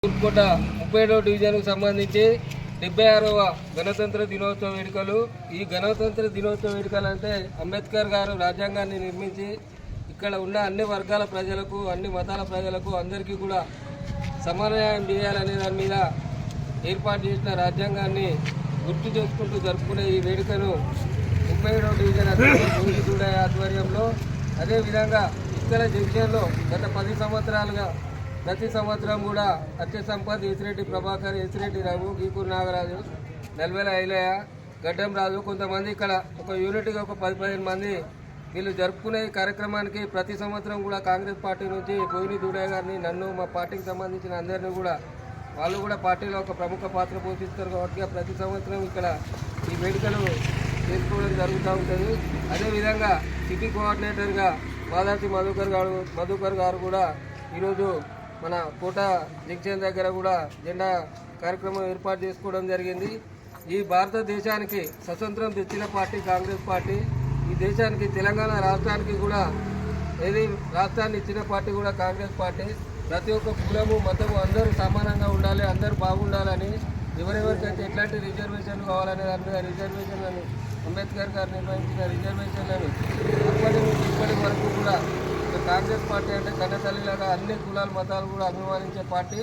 తూర్పుకోట 37వ డివిజన్కు సంబంధించి 76వ గణతంత్ర దినోత్సవ వేడుకలు. ఈ గణతంత్ర దినోత్సవ వేడుకలు అంటే అంబేద్కర్ గారు రాజ్యాంగాన్ని నిర్మించి ఇక్కడ ఉన్న అన్ని వర్గాల ప్రజలకు, అన్ని మతాల ప్రజలకు అందరికీ కూడా సమన్వయం చేయాలనే దాని మీద ఏర్పాటు చేసిన రాజ్యాంగాన్ని గుర్తు చేసుకుంటూ జరుపుకునే ఈ వేడుకను 37వ డివిజన్ అధ్యక్షుడు ఆధ్వర్యంలో, అదేవిధంగా ఇక్కడ జంక్షన్లో గత 10 సంవత్సరాలుగా ప్రతి సంవత్సరం కూడా అత్య సంపత్, ఏసిరెడ్డి ప్రభాకర్, ఏసిరెడ్డి రఘు, గీకూరు నాగరాజు, నల్వెల ఐలయ్య, గడ్డం రాజు, కొంతమంది ఇక్కడ ఒక యూనిట్గా ఒక 10-15 మంది వీళ్ళు జరుపుకునే ఈ కార్యక్రమానికి ప్రతి సంవత్సరం కూడా కాంగ్రెస్ పార్టీ నుంచి కోయిని దూడయ్య గారిని, నన్ను, మా పార్టీకి సంబంధించిన అందరినీ కూడా వాళ్ళు కూడా పార్టీలో ఒక ప్రముఖ పాత్ర పోషిస్తారు కాబట్టి ప్రతి సంవత్సరం ఇక్కడ ఈ వేడుకలు చేసుకోవడం జరుగుతూ ఉంటుంది. అదేవిధంగా సిటీ కోఆర్డినేటర్గా మాదాసి మధుకర్ గారు కూడా ఈరోజు మన కోట జంక్షన్ దగ్గర కూడా జెండా కార్యక్రమం ఏర్పాటు చేసుకోవడం జరిగింది. ఈ భారతదేశానికి స్వతంత్రం తెచ్చిన పార్టీ కాంగ్రెస్ పార్టీ. ఈ దేశానికి తెలంగాణ రాష్ట్రానికి కూడా రాష్ట్రాన్ని ఇచ్చిన పార్టీ కూడా కాంగ్రెస్ పార్టీ. ప్రతి ఒక్క కులము, మతము అందరూ సమానంగా ఉండాలి, అందరూ బాగుండాలని, ఎవరెవరికైతే ఎట్లాంటి రిజర్వేషన్లు కావాలనే దాని మీద రిజర్వేషన్లను అంబేద్కర్ గారు నిర్వహించిన రిజర్వేషన్లను అప్పటి నుంచి ఇప్పటి వరకు కూడా కాంగ్రెస్ పార్టీ అంటే కన్నతల్లిలాగా అన్ని కులాల మతాలు కూడా అభిమానించే పార్టీ.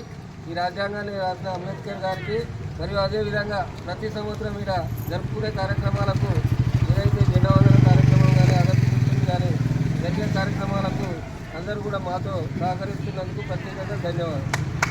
ఈ రాజ్యాంగాన్ని రాసిన అంబేద్కర్ గారికి మరియు అదేవిధంగా ప్రతి సంవత్సరం ఇక్కడ జరుపుకునే కార్యక్రమాలకు, ఏదైతే జెండా వందన కార్యక్రమం కానీ, అగతి కానీ జరిగే కార్యక్రమాలకు అందరూ కూడా మాతో సహకరిస్తున్నందుకు ప్రత్యేకంగా ధన్యవాదాలు.